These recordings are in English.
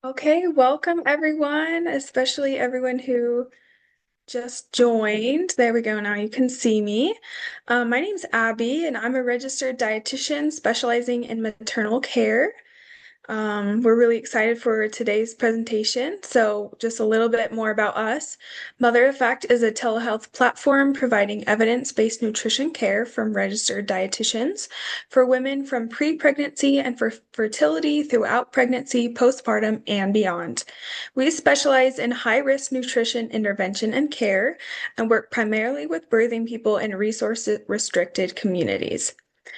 Okay, welcome everyone, especially everyone who just joined. There we go. Now you can see me. My name's Abby, and I'm a registered dietitian specializing in maternal care. We're really excited for today's presentation. So, just a little bit more about us. Mother Effect is a telehealth platform providing evidence-based nutrition care from registered dietitians for women from pre-pregnancy and for fertility throughout pregnancy, postpartum, and beyond. We specialize in high-risk nutrition intervention and care and work primarily with birthing people in resource-restricted communities.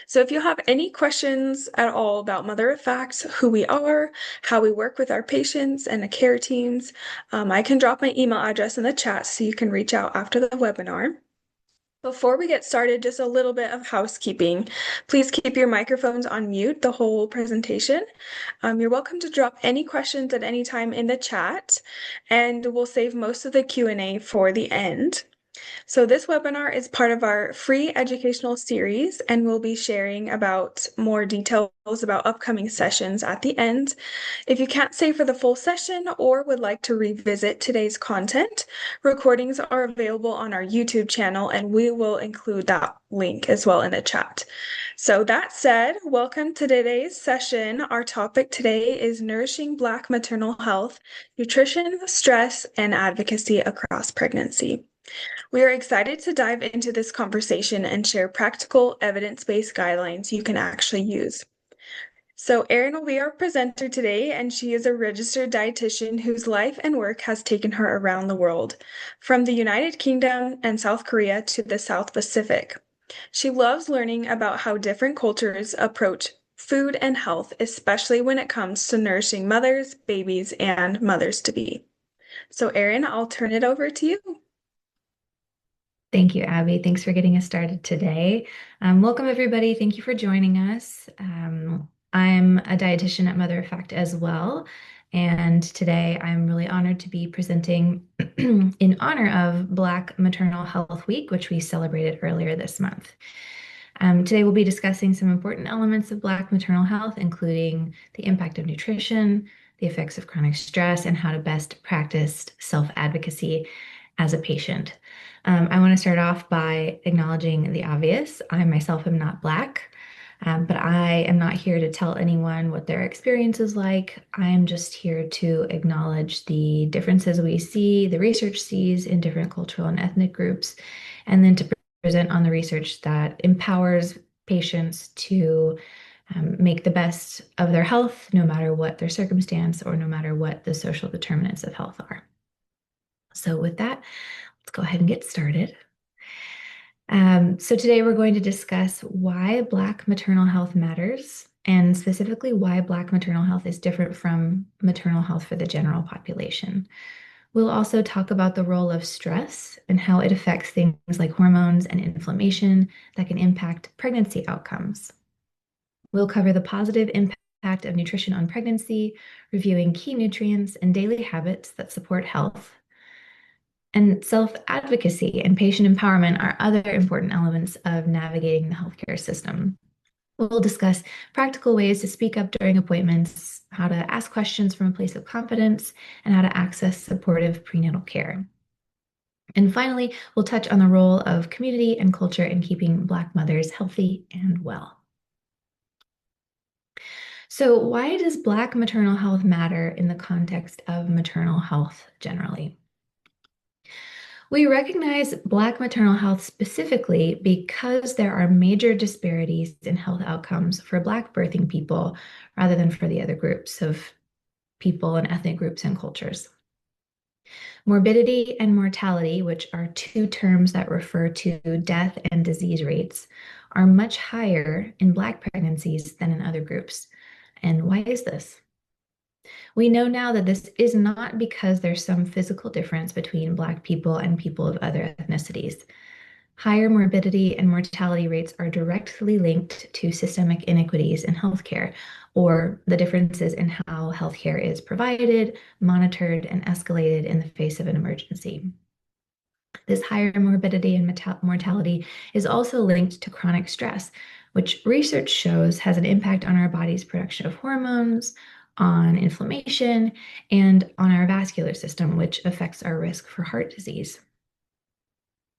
So if you have any questions at all about Mother of Facts, who we are, how we work with our patients and the care teams, I can drop my email address in the chat so you can reach out after the webinar. Before we get started, just a little bit of housekeeping. Please keep your microphones on mute the whole presentation. You're welcome to drop any questions at any time in the chat, and we'll save most of the Q&A for the end. So this webinar is part of our free educational series, and we'll be sharing about more details about upcoming sessions at the end. If you can't stay for the full session or would like to revisit today's content, recordings are available on our YouTube channel, and we will include that link as well in the chat. So that said, welcome to today's session. Our topic today is Nourishing Black Maternal Health, Nutrition, Stress, and Advocacy Across Pregnancy. We are excited to dive into this conversation and share practical, evidence-based guidelines you can actually use. So Erin will be our presenter today, and she is a registered dietitian whose life and work has taken her around the world, from the United Kingdom and South Korea to the South Pacific. She loves learning about how different cultures approach food and health, especially when it comes to nourishing mothers, babies, and mothers-to-be. So Erin, I'll turn it over to you. Thank you, Abby. Thanks for getting us started today. Welcome, everybody. Thank you for joining us. I'm a dietitian at Mother Effect as well. And today I'm really honored to be presenting in honor of Black Maternal Health Week, which we celebrated earlier this month. Today we'll be discussing some important elements of Black maternal health, including the impact of nutrition, the effects of chronic stress, and how to best practice self-advocacy as a patient. I want to start off by acknowledging the obvious. I myself am not Black, but I am not here to tell anyone what their experience is like. I am just here to acknowledge the differences we see, the research sees in different cultural and ethnic groups, and then to present on the research that empowers patients to make the best of their health, no matter what their circumstance or no matter what the social determinants of health are. So with that, let's go ahead and get started. So today we're going to discuss why Black maternal health matters, and specifically why Black maternal health is different from maternal health for the general population. We'll also talk about the role of stress and how it affects things like hormones and inflammation that can impact pregnancy outcomes. We'll cover the positive impact of nutrition on pregnancy, reviewing key nutrients and daily habits that support health. And self-advocacy and patient empowerment are other important elements of navigating the healthcare system. We'll discuss practical ways to speak up during appointments, how to ask questions from a place of confidence, and how to access supportive prenatal care. And finally, we'll touch on the role of community and culture in keeping Black mothers healthy and well. So why does Black maternal health matter in the context of maternal health generally? We recognize Black maternal health specifically because there are major disparities in health outcomes for Black birthing people rather than for the other groups of people and ethnic groups and cultures. Morbidity and mortality, which are two terms that refer to death and disease rates, are much higher in Black pregnancies than in other groups. And why is this? We know now that this is not because there's some physical difference between Black people and people of other ethnicities. Higher morbidity and mortality rates are directly linked to systemic inequities in healthcare, or the differences in how healthcare is provided, monitored, and escalated in the face of an emergency. This higher morbidity and mortality is also linked to chronic stress, which research shows has an impact on our body's production of hormones, on inflammation, and on our vascular system, which affects our risk for heart disease.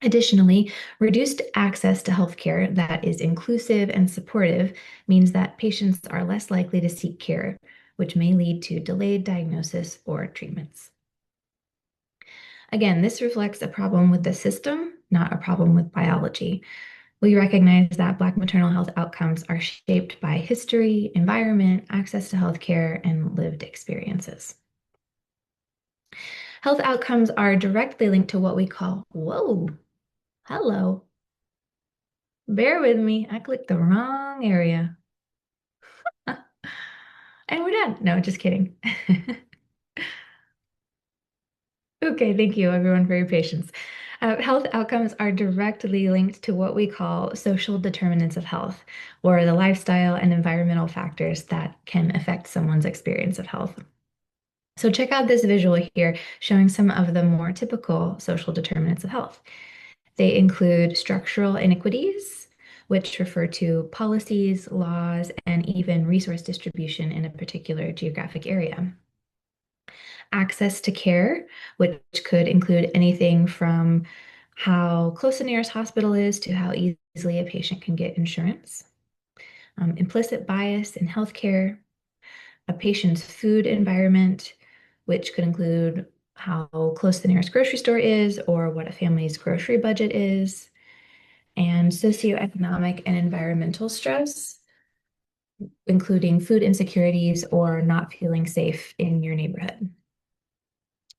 Additionally, reduced access to healthcare that is inclusive and supportive means that patients are less likely to seek care, which may lead to delayed diagnosis or treatments. Again, this reflects a problem with the system, not a problem with biology. We recognize that Black maternal health outcomes are shaped by history, environment, access to healthcare, and lived experiences. Health outcomes are directly linked to what we call, whoa, hello, bear with me, I clicked the wrong area. And we're done. No, just kidding. Okay, thank you everyone for your patience. Health outcomes are directly linked to what we call social determinants of health, or the lifestyle and environmental factors that can affect someone's experience of health. So check out this visual here showing some of the more typical social determinants of health. They include structural inequities, which refer to policies, laws, and even resource distribution in a particular geographic area. Access to care, which could include anything from how close the nearest hospital is to how easily a patient can get insurance. Implicit bias in healthcare, a patient's food environment, which could include how close the nearest grocery store is or what a family's grocery budget is, and socioeconomic and environmental stress, including food insecurities or not feeling safe in your neighborhood.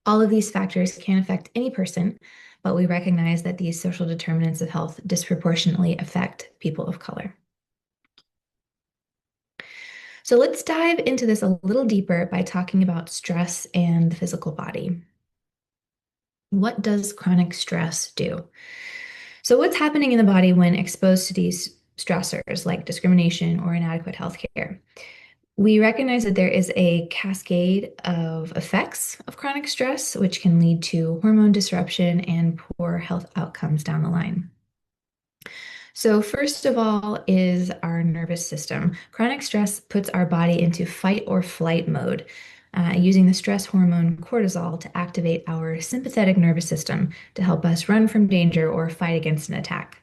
All of these factors can affect any person, but we recognize that these social determinants of health disproportionately affect people of color. So let's dive into this a little deeper by talking about stress and the physical body. What does chronic stress do? So what's happening in the body when exposed to these stressors like discrimination or inadequate healthcare? We recognize that there is a cascade of effects of chronic stress, which can lead to hormone disruption and poor health outcomes down the line. So first of all is our nervous system. Chronic stress puts our body into fight or flight mode, using the stress hormone cortisol to activate our sympathetic nervous system to help us run from danger or fight against an attack.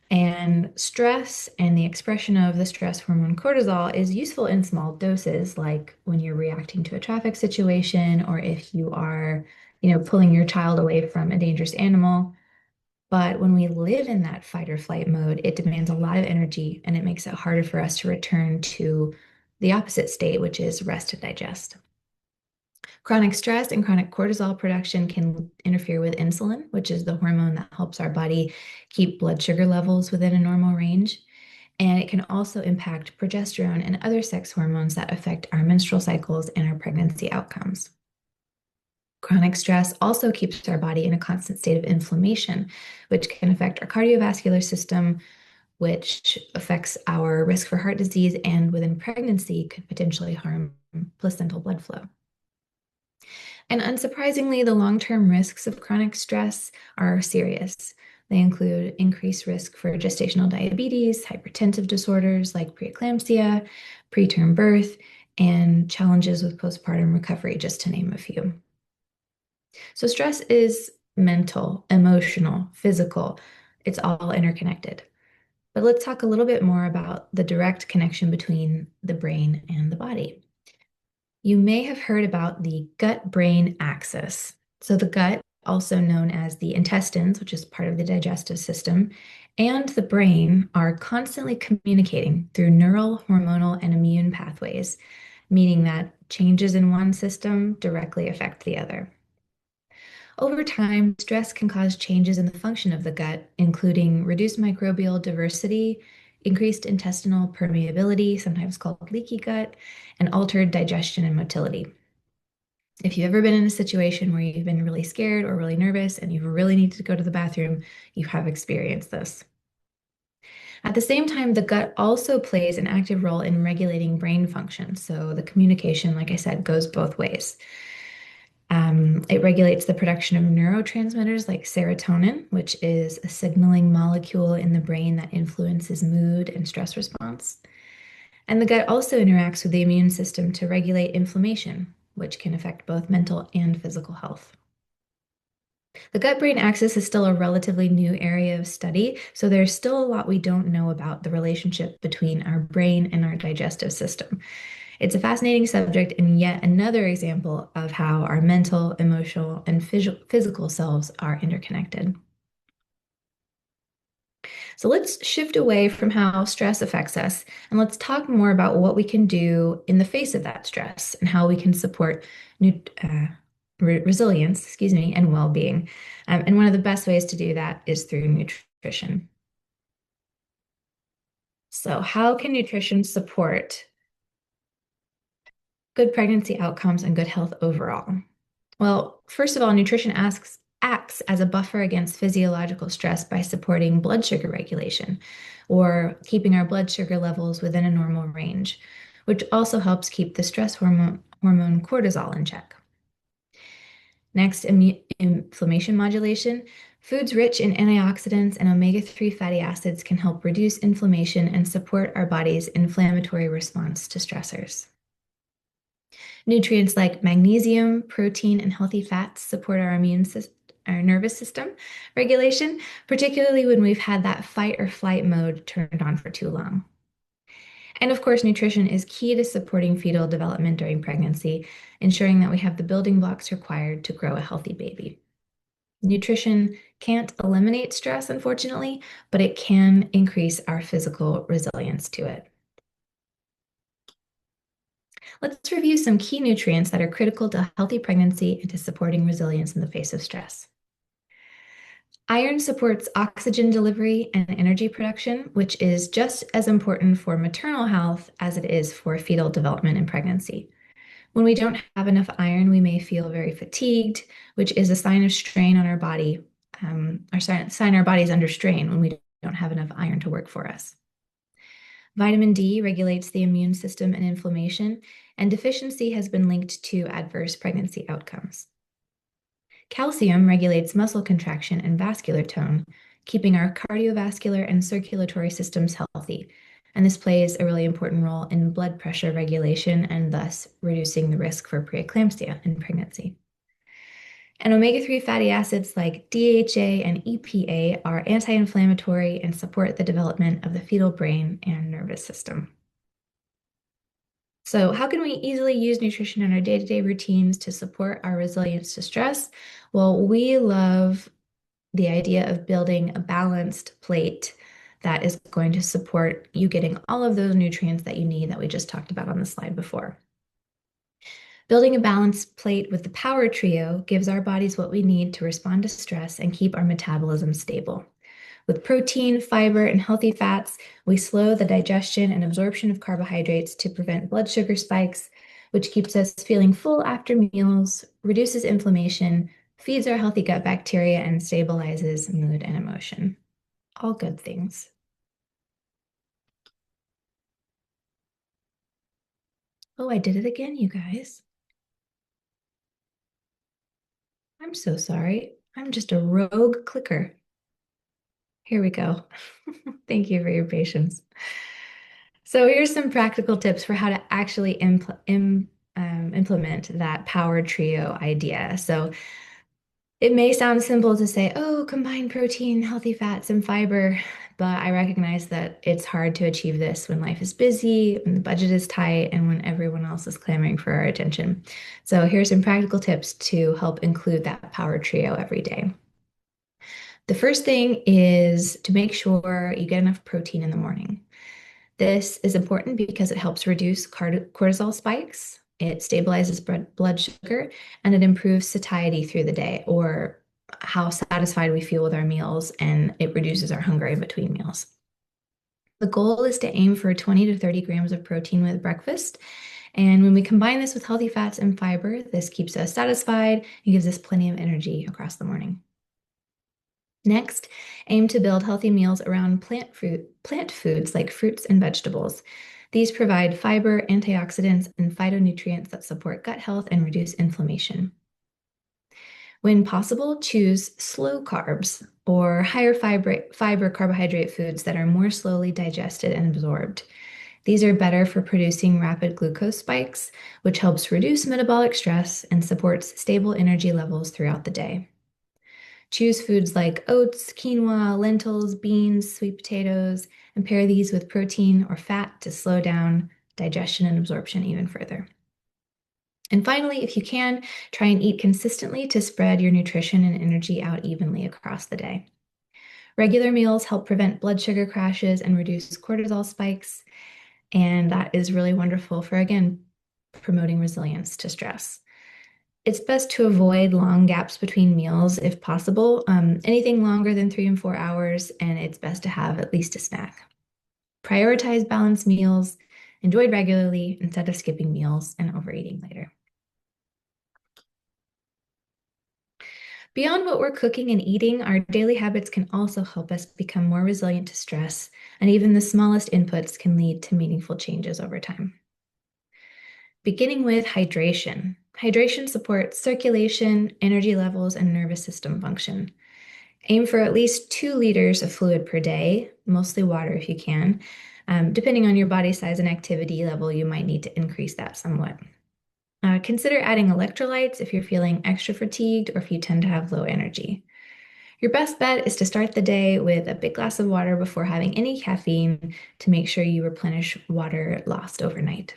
And stress and the expression of the stress hormone cortisol is useful in small doses, like when you're reacting to a traffic situation or if you are, pulling your child away from a dangerous animal. But when we live in that fight or flight mode, it demands a lot of energy and it makes it harder for us to return to the opposite state, which is rest and digest. Chronic stress and chronic cortisol production can interfere with insulin, which is the hormone that helps our body keep blood sugar levels within a normal range. And it can also impact progesterone and other sex hormones that affect our menstrual cycles and our pregnancy outcomes. Chronic stress also keeps our body in a constant state of inflammation, which can affect our cardiovascular system, which affects our risk for heart disease, and within pregnancy could potentially harm placental blood flow. And unsurprisingly, the long-term risks of chronic stress are serious. They include increased risk for gestational diabetes, hypertensive disorders like preeclampsia, preterm birth, and challenges with postpartum recovery, just to name a few. So stress is mental, emotional, physical. It's all interconnected. But let's talk a little bit more about the direct connection between the brain and the body. You may have heard about the gut-brain axis. So the gut, also known as the intestines, which is part of the digestive system, and the brain are constantly communicating through neural, hormonal, and immune pathways, meaning that changes in one system directly affect the other. Over time, stress can cause changes in the function of the gut, including reduced microbial diversity, increased intestinal permeability, sometimes called leaky gut, and altered digestion and motility. If you've ever been in a situation where you've been really scared or really nervous and you really need to go to the bathroom, you have experienced this. At the same time, the gut also plays an active role in regulating brain function. So the communication, like I said, goes both ways. It regulates the production of neurotransmitters like serotonin, which is a signaling molecule in the brain that influences mood and stress response. And the gut also interacts with the immune system to regulate inflammation, which can affect both mental and physical health. The gut-brain axis is still a relatively new area of study, so there's still a lot we don't know about the relationship between our brain and our digestive system. It's a fascinating subject and yet another example of how our mental, emotional, and physical selves are interconnected. So let's shift away from how stress affects us and let's talk more about what we can do in the face of that stress and how we can support new, resilience, and well-being. And one of the best ways to do that is through nutrition. So how can nutrition support good pregnancy outcomes and good health overall? Well, first of all, nutrition acts as a buffer against physiological stress by supporting blood sugar regulation or keeping our blood sugar levels within a normal range, which also helps keep the stress hormone cortisol in check. Next, inflammation modulation. Foods rich in antioxidants and omega-3 fatty acids can help reduce inflammation and support our body's inflammatory response to stressors. Nutrients like magnesium, protein, and healthy fats support our our nervous system regulation, particularly when we've had that fight or flight mode turned on for too long. And of course, nutrition is key to supporting fetal development during pregnancy, ensuring that we have the building blocks required to grow a healthy baby. Nutrition can't eliminate stress, unfortunately, but it can increase our physical resilience to it. Let's review some key nutrients that are critical to healthy pregnancy and to supporting resilience in the face of stress. Iron supports oxygen delivery and energy production, which is just as important for maternal health as it is for fetal development in pregnancy. When we don't have enough iron, we may feel very fatigued, which is a sign of strain on our body, or sign our body's under strain when we don't have enough iron to work for us. Vitamin D regulates the immune system and inflammation, and deficiency has been linked to adverse pregnancy outcomes. Calcium regulates muscle contraction and vascular tone, keeping our cardiovascular and circulatory systems healthy. And this plays a really important role in blood pressure regulation and thus reducing the risk for preeclampsia in pregnancy. And omega-3 fatty acids like DHA and EPA are anti-inflammatory and support the development of the fetal brain and nervous system. So how can we easily use nutrition in our day-to-day routines to support our resilience to stress? Well, we love the idea of building a balanced plate that is going to support you getting all of those nutrients that you need that we just talked about on the slide before. Building a balanced plate with the power trio gives our bodies what we need to respond to stress and keep our metabolism stable. With protein, fiber, and healthy fats, we slow the digestion and absorption of carbohydrates to prevent blood sugar spikes, which keeps us feeling full after meals, reduces inflammation, feeds our healthy gut bacteria, and stabilizes mood and emotion. All good things. Oh, I did it again, you guys. I'm so sorry. I'm just a rogue clicker. Here we go. Thank you for your patience. So here's some practical tips for how to actually implement that power trio idea. So it may sound simple to say, oh, combine protein, healthy fats, and fiber, but I recognize that it's hard to achieve this when life is busy, when the budget is tight, and when everyone else is clamoring for our attention. So here's some practical tips to help include that power trio every day. The first thing is to make sure you get enough protein in the morning. This is important because it helps reduce cortisol spikes, it stabilizes blood sugar, and it improves satiety through the day, or how satisfied we feel with our meals, and it reduces our hunger in between meals. The goal is to aim for 20 to 30 grams of protein with breakfast. And when we combine this with healthy fats and fiber, this keeps us satisfied and gives us plenty of energy across the morning. Next, aim to build healthy meals around plant foods like fruits and vegetables. These provide fiber, antioxidants, and phytonutrients that support gut health and reduce inflammation. When possible, choose slow carbs or higher fiber carbohydrate foods that are more slowly digested and absorbed. These are better for producing rapid glucose spikes, which helps reduce metabolic stress and supports stable energy levels throughout the day. Choose foods like oats, quinoa, lentils, beans, sweet potatoes, and pair these with protein or fat to slow down digestion and absorption even further. And finally, if you can, try and eat consistently to spread your nutrition and energy out evenly across the day. Regular meals help prevent blood sugar crashes and reduce cortisol spikes, and that is really wonderful for, again, promoting resilience to stress. It's best to avoid long gaps between meals if possible, anything longer than 3 and 4 hours, and it's best to have at least a snack. Prioritize balanced meals, enjoyed regularly instead of skipping meals and overeating later. Beyond what we're cooking and eating, our daily habits can also help us become more resilient to stress, and even the smallest inputs can lead to meaningful changes over time. Beginning with hydration. Hydration supports circulation, energy levels, and nervous system function. Aim for at least 2 liters of fluid per day, mostly water if you can. Depending on your body size and activity level, you might need to increase that somewhat. Consider adding electrolytes if you're feeling extra fatigued or if you tend to have low energy. Your best bet is to start the day with a big glass of water before having any caffeine to make sure you replenish water lost overnight.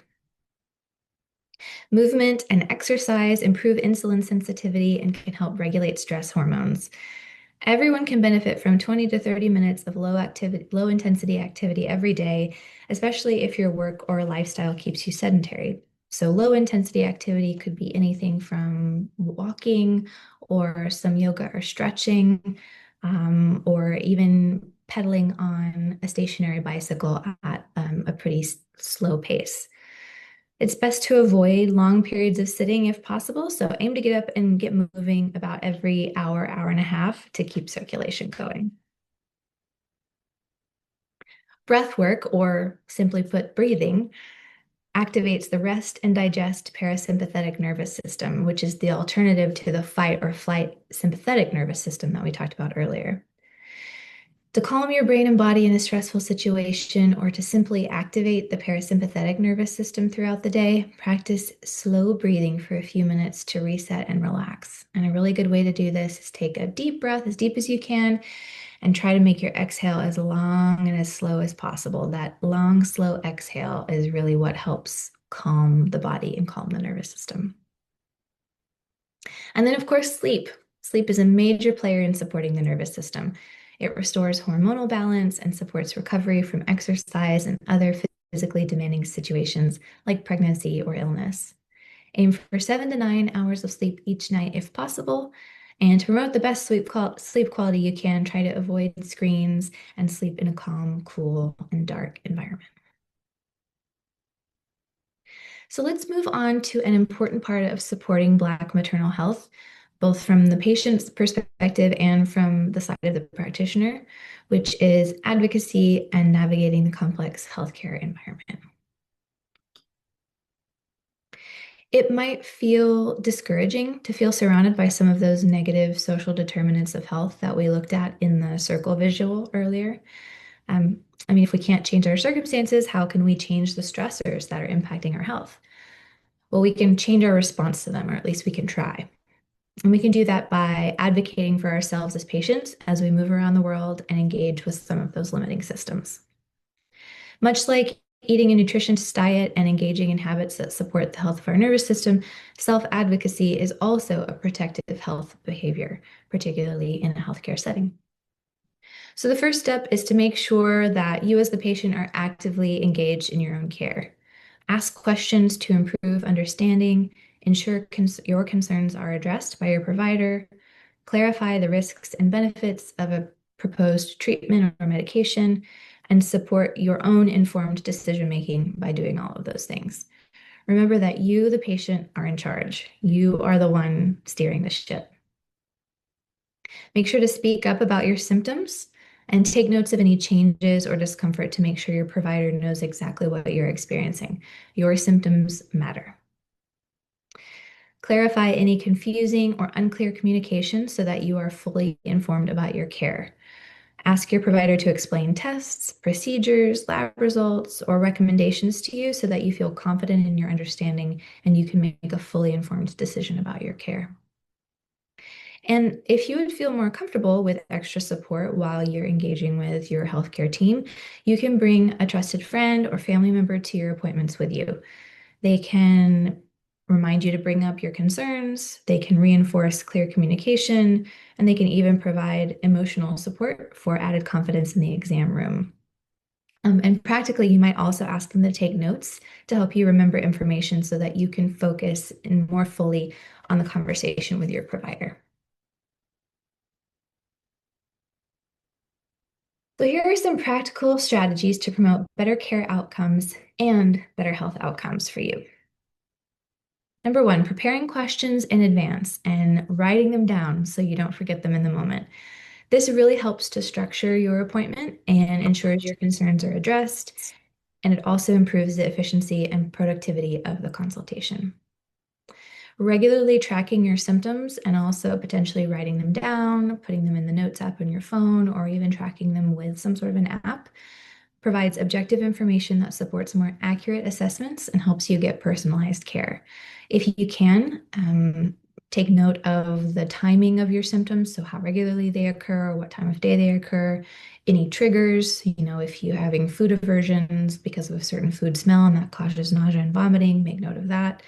Movement and exercise improve insulin sensitivity and can help regulate stress hormones. Everyone can benefit from 20 to 30 minutes of low intensity activity every day, especially if your work or lifestyle keeps you sedentary. So low intensity activity could be anything from walking or some yoga or stretching, or even pedaling on a stationary bicycle at a pretty slow pace. It's best to avoid long periods of sitting if possible, so aim to get up and get moving about every hour, hour and a half to keep circulation going. Breath work, or simply put, breathing, activates the rest and digest parasympathetic nervous system, which is the alternative to the fight or flight sympathetic nervous system that we talked about earlier. To calm your brain and body in a stressful situation or to simply activate the parasympathetic nervous system throughout the day, practice slow breathing for a few minutes to reset and relax. And a really good way to do this is take a deep breath, as deep as you can, and try to make your exhale as long and as slow as possible. That long, slow exhale is really what helps calm the body and calm the nervous system. And then, of course, sleep. Sleep is a major player in supporting the nervous system. It restores hormonal balance and supports recovery from exercise and other physically demanding situations like pregnancy or illness. Aim for 7 to 9 hours of sleep each night if possible. And to promote the best sleep quality you can, try to avoid screens and sleep in a calm, cool, and dark environment. So let's move on to an important part of supporting Black maternal health, both from the patient's perspective and from the side of the practitioner, which is advocacy and navigating the complex healthcare environment. It might feel discouraging to feel surrounded by some of those negative social determinants of health that we looked at in the circle visual earlier. If we can't change our circumstances, how can we change the stressors that are impacting our health? Well, we can change our response to them, or at least we can try. And we can do that by advocating for ourselves as patients as we move around the world and engage with some of those limiting systems. Much like eating a nutritious diet and engaging in habits that support the health of our nervous system, self-advocacy is also a protective health behavior, particularly in a healthcare setting. So the first step is to make sure that you as the patient are actively engaged in your own care. Ask questions to improve understanding, ensure your concerns are addressed by your provider, clarify the risks and benefits of a proposed treatment or medication, and support your own informed decision-making by doing all of those things. Remember that you, the patient, are in charge. You are the one steering the ship. Make sure to speak up about your symptoms and take notes of any changes or discomfort to make sure your provider knows exactly what you're experiencing. Your symptoms matter. Clarify any confusing or unclear communication so that you are fully informed about your care. Ask your provider to explain tests, procedures, lab results, or recommendations to you so that you feel confident in your understanding and you can make a fully informed decision about your care. And if you would feel more comfortable with extra support while you're engaging with your healthcare team, you can bring a trusted friend or family member to your appointments with you. They can remind you to bring up your concerns, they can reinforce clear communication, and they can even provide emotional support for added confidence in the exam room. And practically, you might also ask them to take notes to help you remember information so that you can focus more fully on the conversation with your provider. So here are some practical strategies to promote better care outcomes and better health outcomes for you. Number one, preparing questions in advance and writing them down so you don't forget them in the moment. This really helps to structure your appointment and ensures your concerns are addressed, and it also improves the efficiency and productivity of the consultation. Regularly tracking your symptoms and also potentially writing them down, putting them in the notes app on your phone, or even tracking them with some sort of an app provides objective information that supports more accurate assessments and helps you get personalized care. If you can, take note of the timing of your symptoms, so how regularly they occur, what time of day they occur, any triggers, if you're having food aversions because of a certain food smell and that causes nausea and vomiting, make note of that.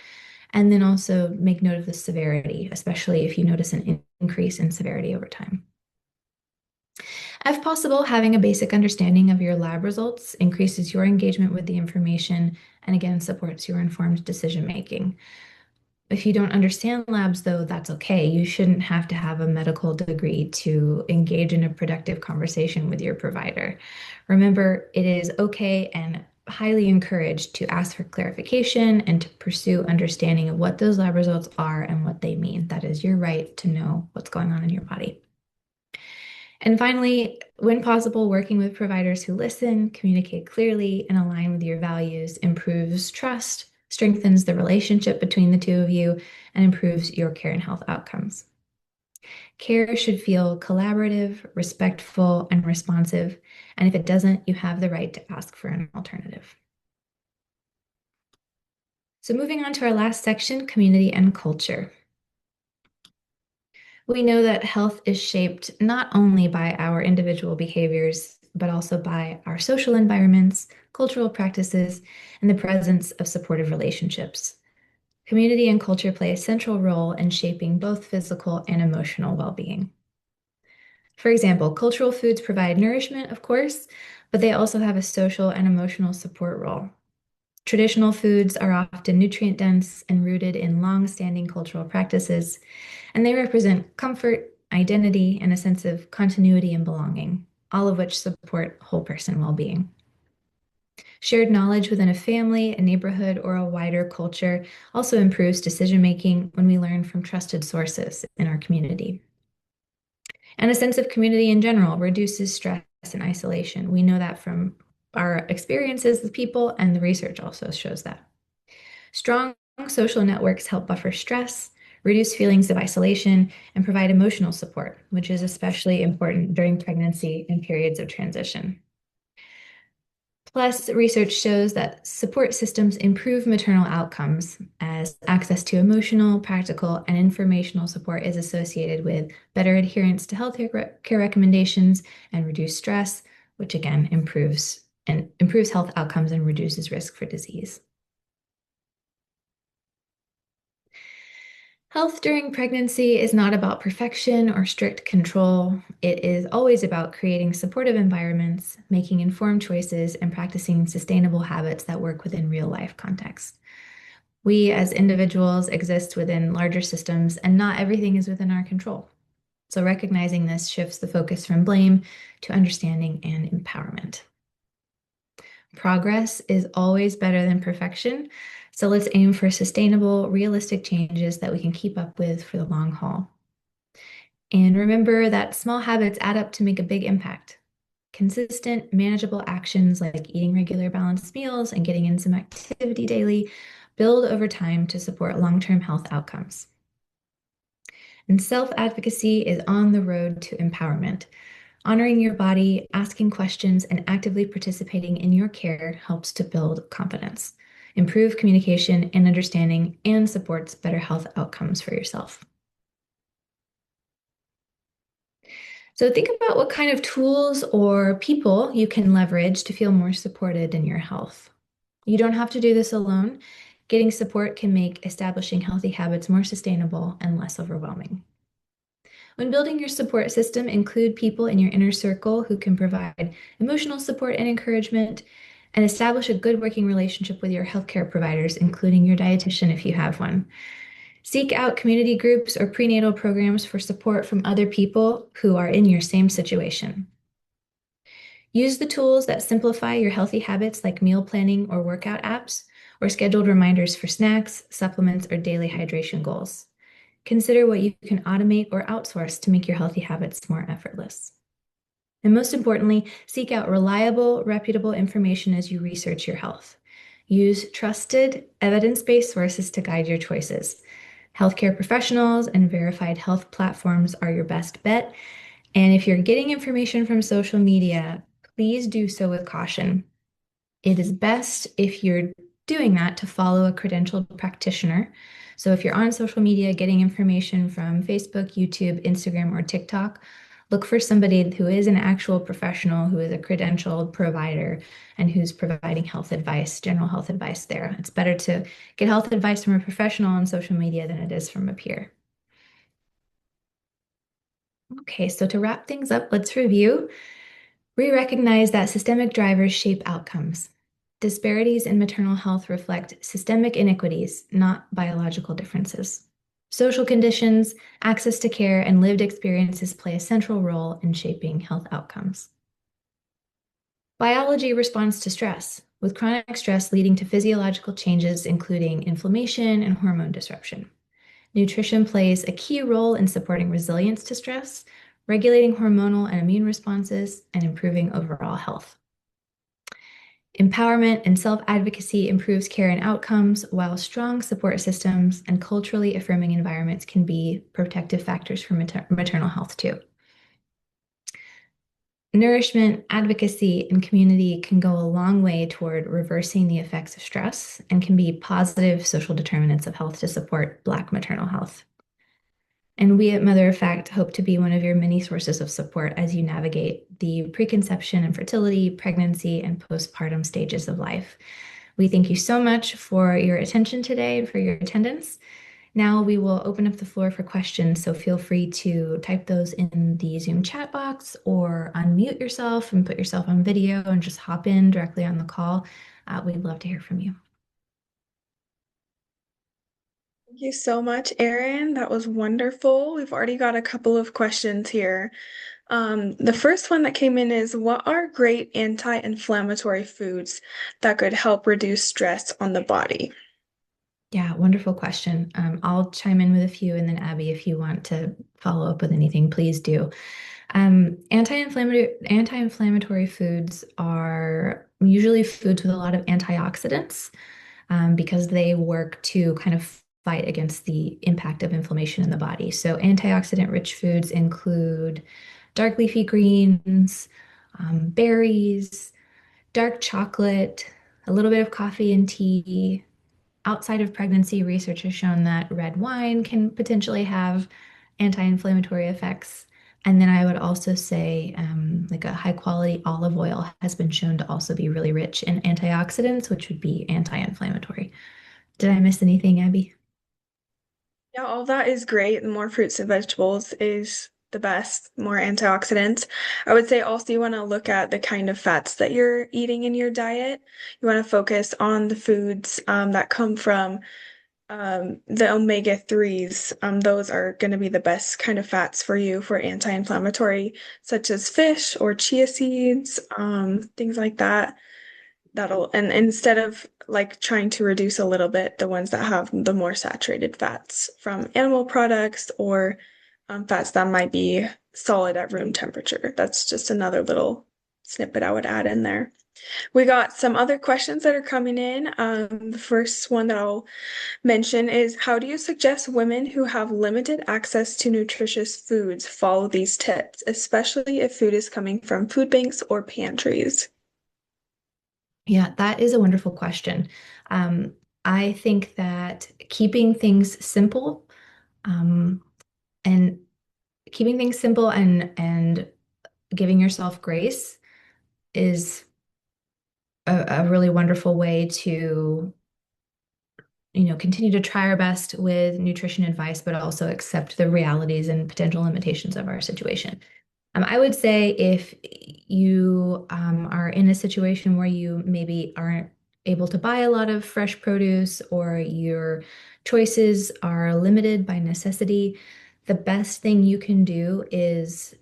And then also make note of the severity, especially if you notice an increase in severity over time. If possible, having a basic understanding of your lab results increases your engagement with the information and again supports your informed decision making. If you don't understand labs, though, that's okay. You shouldn't have to have a medical degree to engage in a productive conversation with your provider. Remember, it is okay and highly encouraged to ask for clarification and to pursue understanding of what those lab results are and what they mean. That is your right to know what's going on in your body. And finally, when possible, working with providers who listen, communicate clearly, and align with your values improves trust, strengthens the relationship between the two of you, and improves your care and health outcomes. Care should feel collaborative, respectful, and responsive. And if it doesn't, you have the right to ask for an alternative. So moving on to our last section, community and culture. We know that health is shaped not only by our individual behaviors, but also by our social environments, cultural practices, and the presence of supportive relationships. Community and culture play a central role in shaping both physical and emotional well-being. For example, cultural foods provide nourishment, of course, but they also have a social and emotional support role. Traditional foods are often nutrient dense and rooted in long-standing cultural practices, and they represent comfort, identity, and a sense of continuity and belonging, all of which support whole person well-being. Shared knowledge within a family, a neighborhood, or a wider culture also improves decision-making when we learn from trusted sources in our community. And a sense of community in general reduces stress and isolation. We know that from our experiences with people, and the research also shows that. Strong social networks help buffer stress, reduce feelings of isolation, and provide emotional support, which is especially important during pregnancy and periods of transition. Plus, research shows that support systems improve maternal outcomes as access to emotional, practical, and informational support is associated with better adherence to health care recommendations and reduced stress, which again improves health outcomes and reduces risk for disease. Health during pregnancy is not about perfection or strict control. It is always about creating supportive environments, making informed choices, and practicing sustainable habits that work within real life contexts. We as individuals exist within larger systems, and not everything is within our control. So recognizing this shifts the focus from blame to understanding and empowerment. Progress is always better than perfection. So let's aim for sustainable, realistic changes that we can keep up with for the long haul. And remember that small habits add up to make a big impact. Consistent, manageable actions like eating regular balanced meals and getting in some activity daily build over time to support long-term health outcomes. And self-advocacy is on the road to empowerment. Honoring your body, asking questions, and actively participating in your care helps to build confidence, improve communication and understanding, and supports better health outcomes for yourself. So think about what kind of tools or people you can leverage to feel more supported in your health. You don't have to do this alone. Getting support can make establishing healthy habits more sustainable and less overwhelming. When building your support system, include people in your inner circle who can provide emotional support and encouragement, and establish a good working relationship with your healthcare providers, including your dietitian if you have one. Seek out community groups or prenatal programs for support from other people who are in your same situation. Use the tools that simplify your healthy habits like meal planning or workout apps, or scheduled reminders for snacks, supplements, or daily hydration goals. Consider what you can automate or outsource to make your healthy habits more effortless. And most importantly, seek out reliable, reputable information as you research your health. Use trusted, evidence-based sources to guide your choices. Healthcare professionals and verified health platforms are your best bet. And if you're getting information from social media, please do so with caution. It is best if you're doing that to follow a credentialed practitioner. So if you're on social media getting information from Facebook, YouTube, Instagram, or TikTok, look for somebody who is an actual professional, who is a credentialed provider, and who's providing health advice, general health advice there. It's better to get health advice from a professional on social media than it is from a peer. Okay, so to wrap things up, let's review. We recognize that systemic drivers shape outcomes. Disparities in maternal health reflect systemic inequities, not biological differences. Social conditions, access to care, and lived experiences play a central role in shaping health outcomes. Biology responds to stress, with chronic stress leading to physiological changes, including inflammation and hormone disruption. Nutrition plays a key role in supporting resilience to stress, regulating hormonal and immune responses, and improving overall health. Empowerment and self-advocacy improves care and outcomes, while strong support systems and culturally affirming environments can be protective factors for maternal health too. Nourishment, advocacy, and community can go a long way toward reversing the effects of stress and can be positive social determinants of health to support Black maternal health. And we at Mother of Fact hope to be one of your many sources of support as you navigate the preconception and fertility, pregnancy, and postpartum stages of life. We thank you so much for your attention today and for your attendance. Now we will open up the floor for questions, so feel free to type those in the Zoom chat box or unmute yourself and put yourself on video and just hop in directly on the call. We'd love to hear from you. Thank you so much, Erin. That was wonderful. We've already got a couple of questions here. The first one that came in is, what are great anti-inflammatory foods that could help reduce stress on the body? Yeah, wonderful question. I'll chime in with a few, and then Abby, if you want to follow up with anything, please do. Anti-inflammatory foods are usually foods with a lot of antioxidants, because they work to kind of fight against the impact of inflammation in the body. So antioxidant-rich foods include dark leafy greens, berries, dark chocolate, a little bit of coffee and tea. Outside of pregnancy, research has shown that red wine can potentially have anti-inflammatory effects. And then I would also say, like a high quality olive oil has been shown to also be really rich in antioxidants, which would be anti-inflammatory. Did I miss anything, Abby? Yeah, all that is great. The more fruits and vegetables is the best, more antioxidants. I would say also you want to look at the kind of fats that you're eating in your diet. You want to focus on the foods that come from the omega-3s. Those are going to be the best kind of fats for you for anti-inflammatory, such as fish or chia seeds, things like that. And instead of like trying to reduce a little bit the ones that have the more saturated fats from animal products or fats that might be solid at room temperature. That's just another little snippet I would add in there. We got some other questions that are coming in. The first one that I'll mention is how do you suggest women who have limited access to nutritious foods follow these tips, especially if food is coming from food banks or pantries? Yeah, that is a wonderful question. Um, I think that um, and keeping things simple and giving yourself grace is a really wonderful way to, continue to try our best with nutrition advice, but also accept the realities and potential limitations of our situation. I would say if you are in a situation where you maybe aren't able to buy a lot of fresh produce or your choices are limited by necessity, the best thing you can do is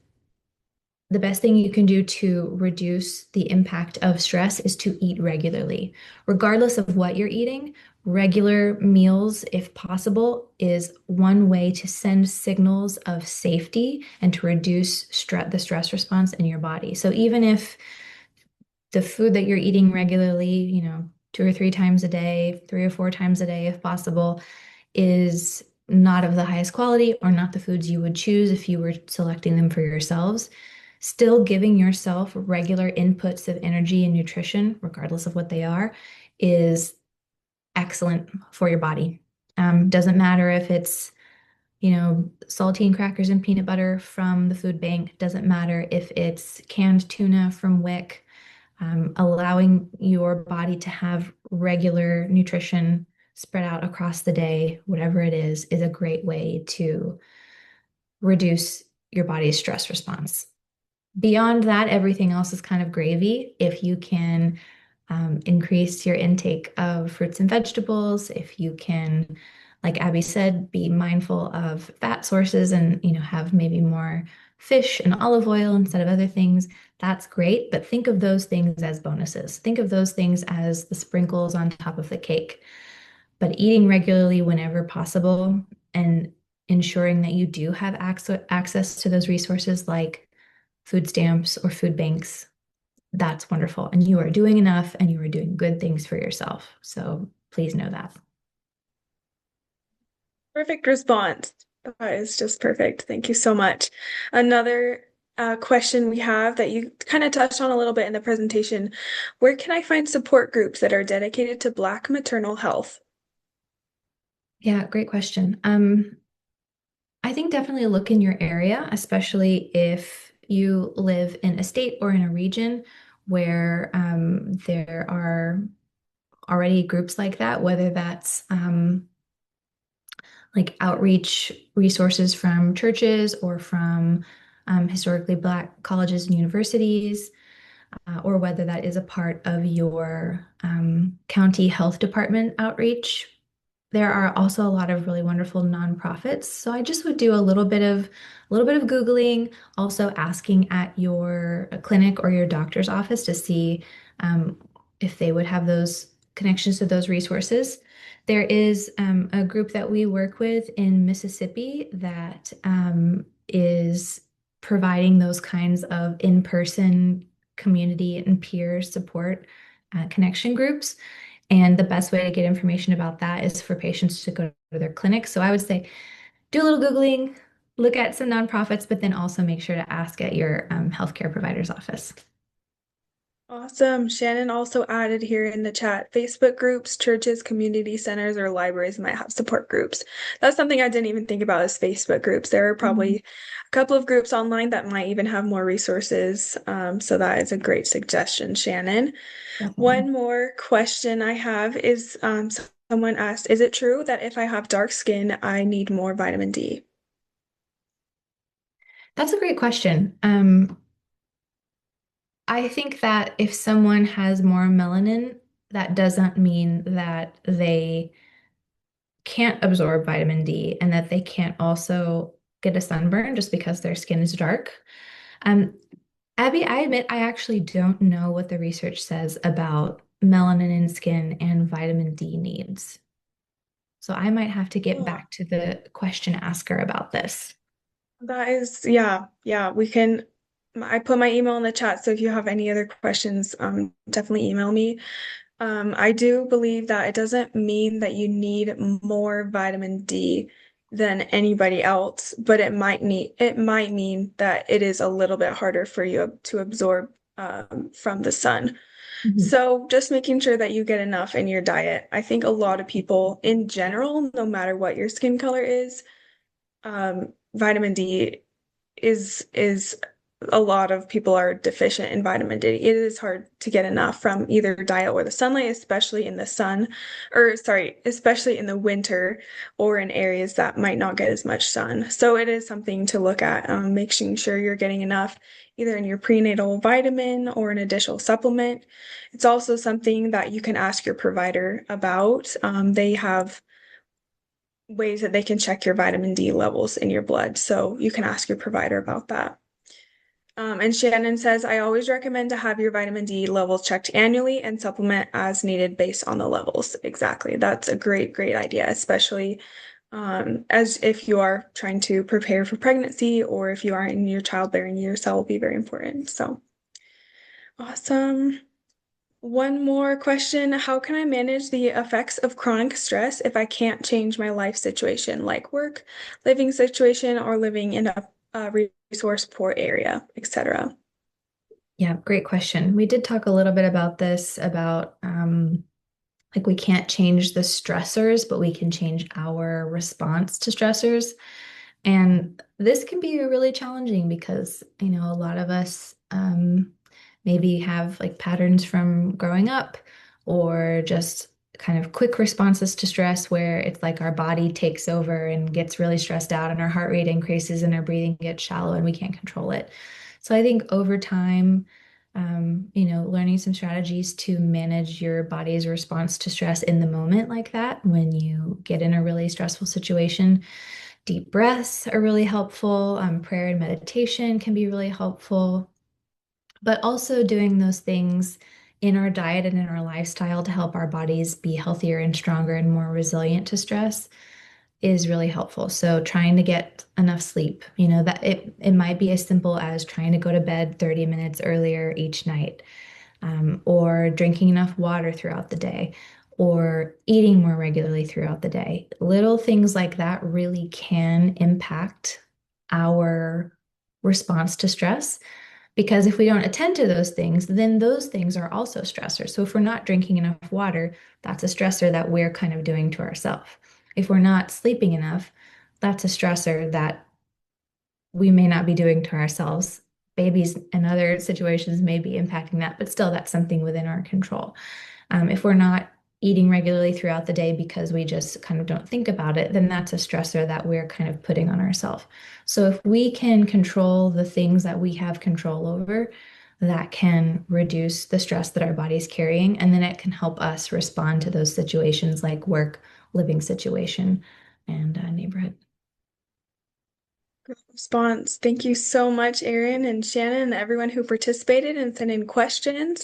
the best thing you can do to reduce the impact of stress is to eat regularly. Regardless of what you're eating, regular meals, if possible, is one way to send signals of safety and to reduce the stress response in your body. So even if the food that you're eating regularly, 2 or 3 times a day, 3 or 4 times a day, if possible, is not of the highest quality or not the foods you would choose if you were selecting them for yourselves, still giving yourself regular inputs of energy and nutrition, regardless of what they are, is excellent for your body. Doesn't matter if it's, saltine crackers and peanut butter from the food bank. Doesn't matter if it's canned tuna from WIC. Allowing your body to have regular nutrition spread out across the day, whatever it is a great way to reduce your body's stress response. Beyond that, everything else is kind of gravy. If you can increase your intake of fruits and vegetables, if you can, like Abby said, be mindful of fat sources and, have maybe more fish and olive oil instead of other things, that's great. But think of those things as bonuses. Think of those things as the sprinkles on top of the cake. But eating regularly whenever possible and ensuring that you do have access to those resources like food stamps or food banks, that's wonderful. And you are doing enough and you are doing good things for yourself. So please know that. Perfect response. That is just perfect. Thank you so much. Another question we have that you kind of touched on a little bit in the presentation. Where can I find support groups that are dedicated to Black maternal health? Yeah, great question. I think definitely look in your area, especially if you live in a state or in a region where there are already groups like that, whether that's like outreach resources from churches or from historically Black colleges and universities, or whether that is a part of your county health department outreach. There are also a lot of really wonderful nonprofits. So I just would do a little bit of Googling, also asking at your clinic or your doctor's office to see um, if they would have those connections to those resources. There is a group that we work with in Mississippi that is providing those kinds of in-person community and peer support connection groups. And the best way to get information about that is for patients to go to their clinic. So I would say do a little Googling, look at some nonprofits, but then also make sure to ask at your healthcare provider's office. Awesome. Shannon also added here in the chat, Facebook groups, churches, community centers, or libraries might have support groups. That's something I didn't even think about as Facebook groups. There are probably Mhm. a couple of groups online that might even have more resources. So that is a great suggestion, Shannon. Definitely. One more question I have is someone asked, is it true that if I have dark skin, I need more vitamin D? That's a great question. I think that if someone has more melanin, that doesn't mean that they can't absorb vitamin D and that they can't also get a sunburn just because their skin is dark. Um, Abby, I admit I actually don't know what the research says about melanin in skin and vitamin D needs. So I might have to get Oh, back to the question asker about this. that is, yeah, we can. I put my email in the chat, so if you have any other questions, definitely email me. I do believe that it doesn't mean that you need more vitamin D than anybody else, but it might mean that it is a little bit harder for you to absorb from the sun. Mhm. So just making sure that you get enough in your diet. I think a lot of people in general, no matter what your skin color is, vitamin D is a lot of people are deficient in vitamin D. It is hard to get enough from either diet or the sunlight, especially in the sun, or sorry, especially in the winter or in areas that might not get as much sun. So it is something to look at, making sure you're getting enough either in your prenatal vitamin or an additional supplement. It's also something that you can ask your provider about. They have ways that they can check your vitamin D levels in your blood. So you can ask your provider about that. And Shannon says, I always recommend to have your vitamin D levels checked annually and supplement as needed based on the levels. Exactly. That's a great idea, especially as if you are trying to prepare for pregnancy or if you are in your childbearing years, that will be very important. So awesome. One more question. How can I manage the effects of chronic stress if I can't change my life situation, like work, living situation, or living in a resource poor area, etc.? Yeah, great question. We did talk a little bit about this, about like we can't change the stressors, but we can change our response to stressors. And this can be really challenging because, a lot of us maybe have like patterns from growing up or just kind of quick responses to stress where it's like our body takes over and gets really stressed out and our heart rate increases and our breathing gets shallow and we can't control it. So I think over time, learning some strategies to manage your body's response to stress in the moment like that, when you get in a really stressful situation, deep breaths are really helpful. Prayer and meditation can be really helpful, but also doing those things in our diet and in our lifestyle to help our bodies be healthier and stronger and more resilient to stress is really helpful. So trying to get enough sleep, that it might be as simple as trying to go to bed 30 minutes earlier each night, or drinking enough water throughout the day, or eating more regularly throughout the day. Little things like that really can impact our response to stress. Because if we don't attend to those things, then those things are also stressors. So if we're not drinking enough water, that's a stressor that we're kind of doing to ourselves. If we're not sleeping enough, that's a stressor that we may not be doing to ourselves. Babies and other situations may be impacting that, but still, that's something within our control. If we're not eating regularly throughout the day because we just kind of don't think about it, then that's a stressor that we're kind of putting on ourselves. So if we can control the things that we have control over, that can reduce the stress that our body's carrying, and then it can help us respond to those situations like work, living situation, and neighborhood. Response. Thank you so much, Erin and Shannon, and everyone who participated and sent in questions.